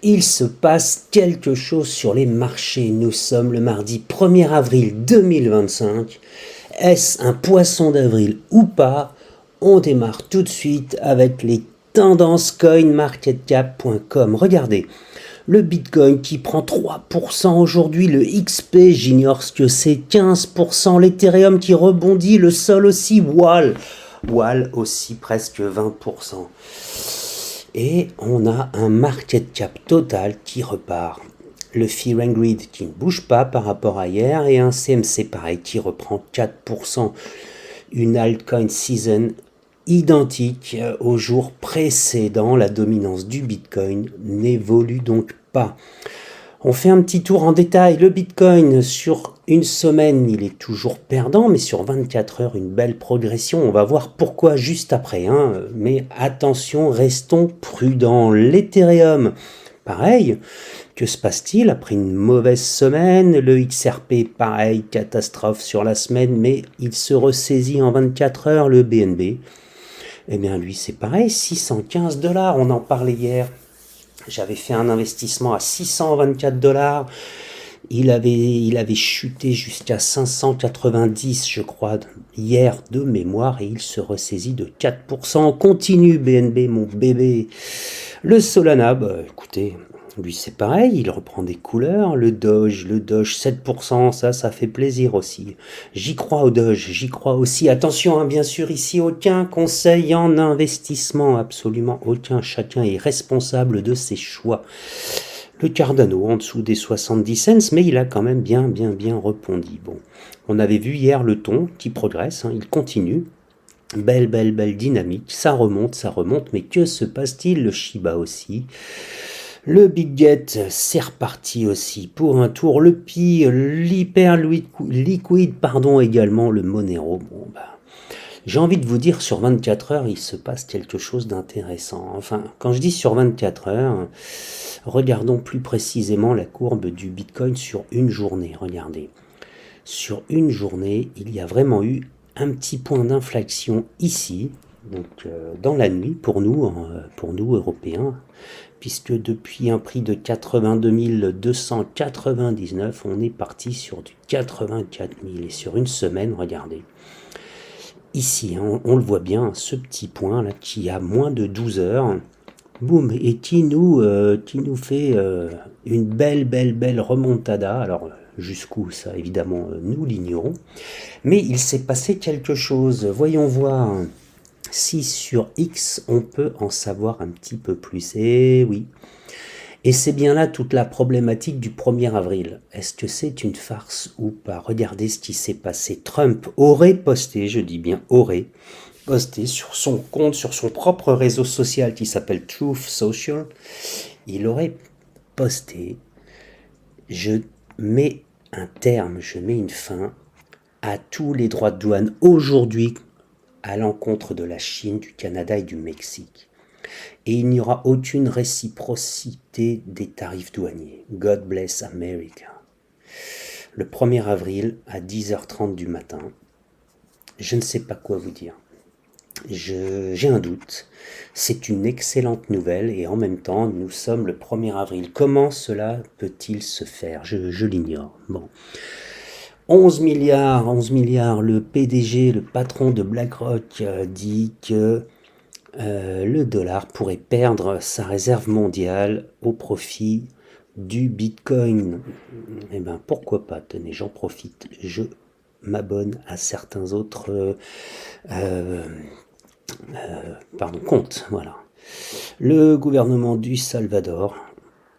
Il se passe quelque chose sur les marchés. Nous sommes le mardi 1er avril 2025. Est-ce un poisson d'avril ou pas? On démarre tout de suite avec les tendances coinmarketcap.com. Regardez, le Bitcoin qui prend 3% aujourd'hui, le XP, j'ignore ce que c'est, 15%, l'Ethereum qui rebondit, le Sol aussi, Wall aussi presque 20%. Et on a un market cap total qui repart. Le Fear and Greed qui ne bouge pas par rapport à hier et un CMC pareil qui reprend 4%. Une altcoin season identique au jour précédent. La dominance du Bitcoin n'évolue donc pas. On fait un petit tour en détail. Le Bitcoin, sur une semaine, il est toujours perdant, mais sur 24 heures, une belle progression. On va voir pourquoi juste après. Mais attention, restons prudents. L'Ethereum, pareil. Que se passe-t-il après une mauvaise semaine? Le XRP, pareil, catastrophe sur la semaine, mais il se ressaisit en 24 heures. Le BNB, eh bien lui, c'est pareil, 615$. On en parlait hier. J'avais fait un investissement à 624$. Il avait chuté jusqu'à 590, je crois, hier de mémoire, et il se ressaisit de 4%. Continue BNB, mon bébé. Le Solana, écoutez, lui c'est pareil, il reprend des couleurs. Le Doge 7%, ça fait plaisir aussi. J'y crois au Doge, j'y crois aussi. Attention, bien sûr, ici, aucun conseil en investissement, absolument aucun. Chacun est responsable de ses choix. Le Cardano en dessous des 70 cents, mais il a quand même bien rebondi. Bon, on avait vu hier le thon qui progresse, il continue. Belle dynamique, ça remonte, mais que se passe-t-il? Le Shiba aussi. Le Big Get, c'est reparti aussi pour un tour. Le Pi, l'hyper liquide, également le Monero. J'ai envie de vous dire, sur 24 heures, il se passe quelque chose d'intéressant. Enfin, quand je dis sur 24 heures, regardons plus précisément la courbe du Bitcoin sur une journée. Regardez, sur une journée, il y a vraiment eu un petit point d'inflexion ici, donc dans la nuit pour nous Européens, puisque depuis un prix de 82 299, on est parti sur du 84 000. Et sur une semaine, regardez, ici, on le voit bien, ce petit point là qui a moins de 12 heures, boum, et qui nous fait une belle remontada. Alors jusqu'où ça, évidemment, nous l'ignorons, mais il s'est passé quelque chose. Voyons voir si sur X on peut en savoir un petit peu plus. Et oui, et c'est bien là toute la problématique du 1er avril. Est-ce que c'est une farce ou pas? Regardez ce qui s'est passé. Trump aurait posté, je dis bien aurait posté sur son compte, sur son propre réseau social qui s'appelle Truth Social, il aurait posté: je mets un terme, je mets une fin à tous les droits de douane aujourd'hui à l'encontre de la Chine, du Canada et du Mexique. Et il n'y aura aucune réciprocité des tarifs douaniers. God bless America. Le 1er avril à 10h30 du matin, je ne sais pas quoi vous dire. J'ai un doute. C'est une excellente nouvelle et en même temps, nous sommes le 1er avril. Comment cela peut-il se faire? Je l'ignore. Bon. 11 milliards, le PDG, le patron de BlackRock dit que le dollar pourrait perdre sa réserve mondiale au profit du Bitcoin. Eh bien, pourquoi pas? Tenez, j'en profite. Je m'abonne à certains autres comptes. Voilà. Le gouvernement du Salvador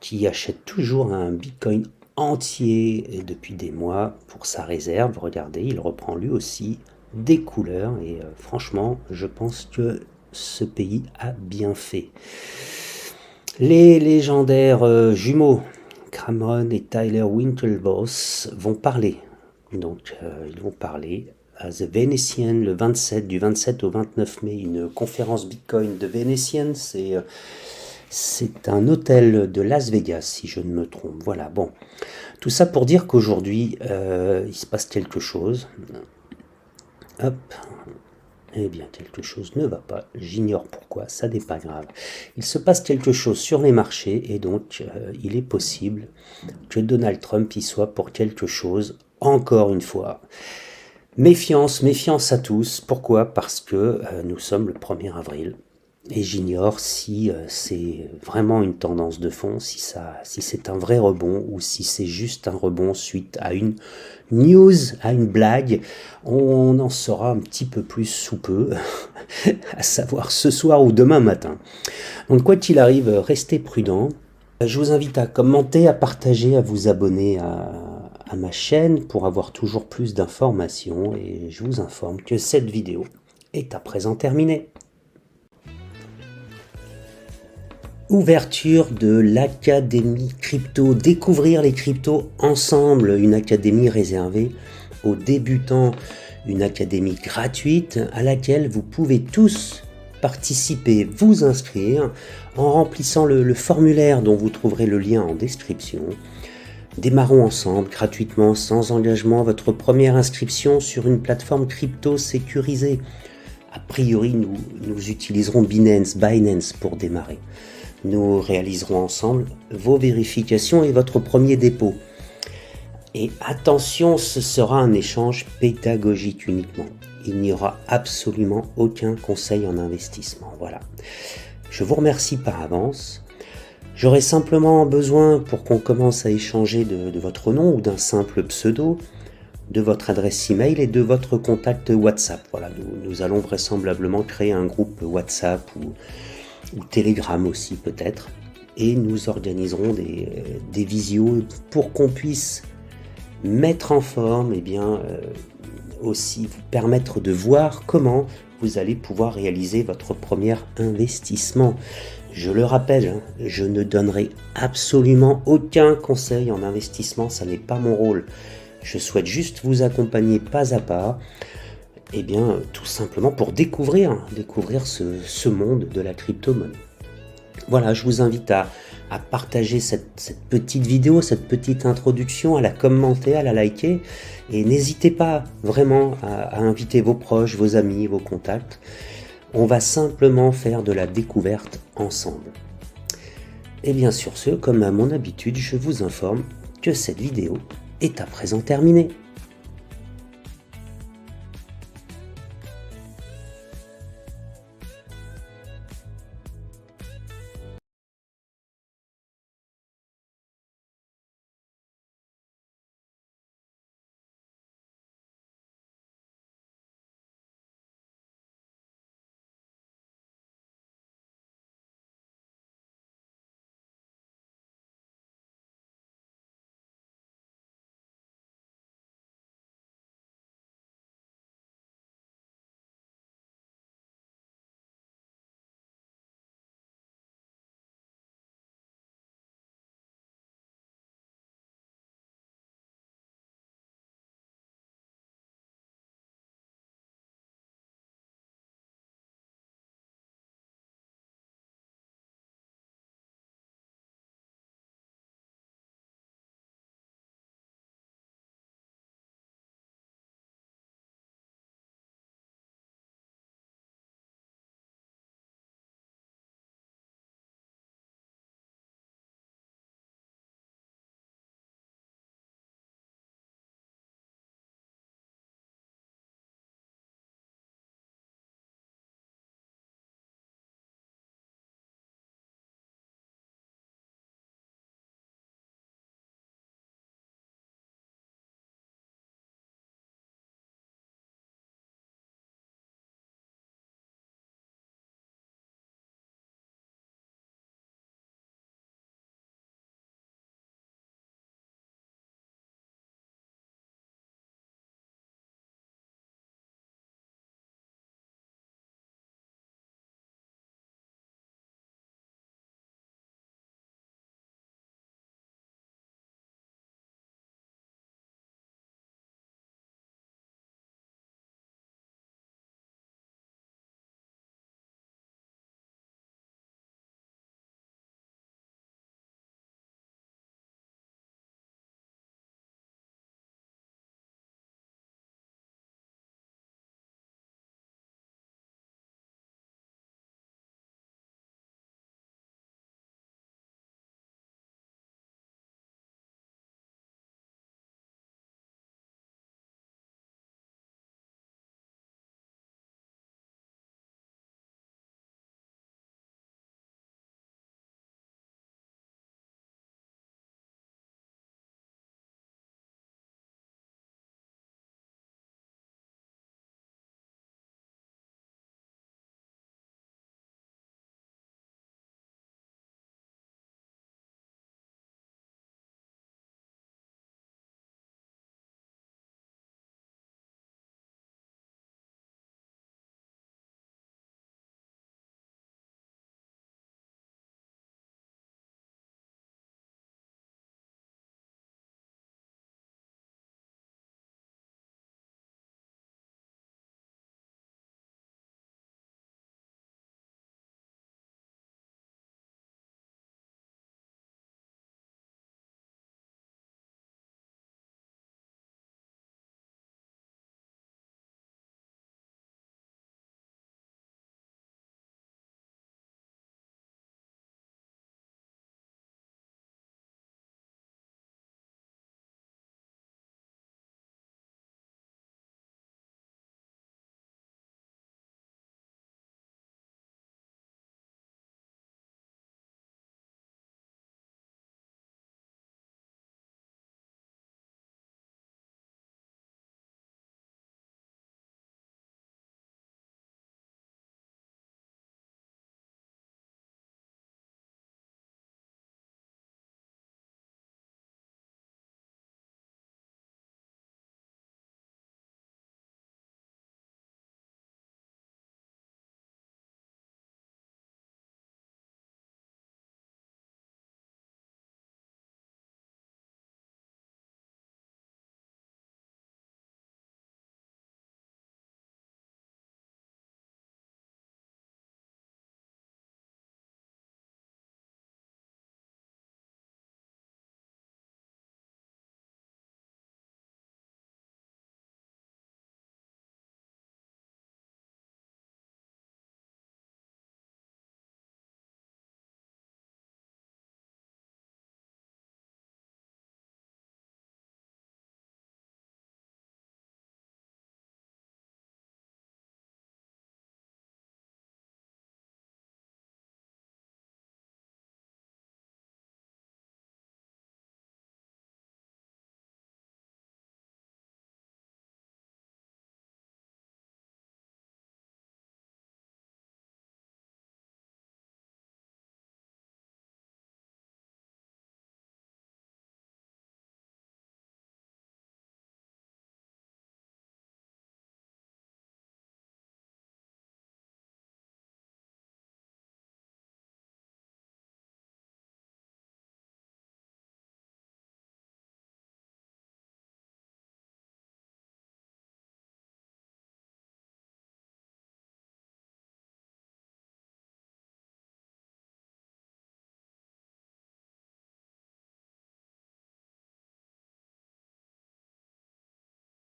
qui achète toujours un Bitcoin entier depuis des mois pour sa réserve. Regardez, il reprend lui aussi des couleurs et franchement, je pense que ce pays a bien fait. Les légendaires jumeaux Cameron et Tyler Winklevoss vont parler. Donc, ils vont parler à The Venetian du 27 au 29 mai, une conférence Bitcoin de Venetian. C'est un hôtel de Las Vegas, si je ne me trompe. Voilà, bon. Tout ça pour dire qu'aujourd'hui, il se passe quelque chose. Hop. Eh bien, quelque chose ne va pas, j'ignore pourquoi, ça n'est pas grave. Il se passe quelque chose sur les marchés et donc il est possible que Donald Trump y soit pour quelque chose, encore une fois. Méfiance, méfiance à tous. Pourquoi? Parce que nous sommes le 1er avril. Et j'ignore si c'est vraiment une tendance de fond, si c'est un vrai rebond ou si c'est juste un rebond suite à une news, à une blague. On en saura un petit peu plus sous peu, à savoir ce soir ou demain matin. Donc quoi qu'il arrive, restez prudents. Je vous invite à commenter, à partager, à vous abonner à ma chaîne pour avoir toujours plus d'informations. Et je vous informe que cette vidéo est à présent terminée. Ouverture de l'Académie Crypto, découvrir les cryptos ensemble, une académie réservée aux débutants, une académie gratuite à laquelle vous pouvez tous participer, vous inscrire en remplissant le formulaire dont vous trouverez le lien en description. Démarrons ensemble, gratuitement, sans engagement, votre première inscription sur une plateforme crypto sécurisée. A priori, nous utiliserons Binance pour démarrer. Nous réaliserons ensemble vos vérifications et votre premier dépôt. Et attention, ce sera un échange pédagogique uniquement. Il n'y aura absolument aucun conseil en investissement. Voilà. Je vous remercie par avance. J'aurai simplement besoin, pour qu'on commence à échanger, de votre nom ou d'un simple pseudo, de votre adresse email et de votre contact WhatsApp. Voilà, nous allons vraisemblablement créer un groupe WhatsApp ou Telegram aussi peut-être, et nous organiserons des visios pour qu'on puisse mettre en forme, et bien aussi vous permettre de voir comment vous allez pouvoir réaliser votre premier investissement. Je le rappelle, je ne donnerai absolument aucun conseil en investissement, ça n'est pas mon rôle. Je souhaite juste vous accompagner pas à pas, et bien tout simplement pour découvrir ce monde de la crypto-monnaie. Voilà, je vous invite à partager cette petite vidéo, cette petite introduction, à la commenter, à la liker, et n'hésitez pas vraiment à inviter vos proches, vos amis, vos contacts. On va simplement faire de la découverte ensemble. Et bien sur ce, comme à mon habitude, je vous informe que cette vidéo est à présent terminée.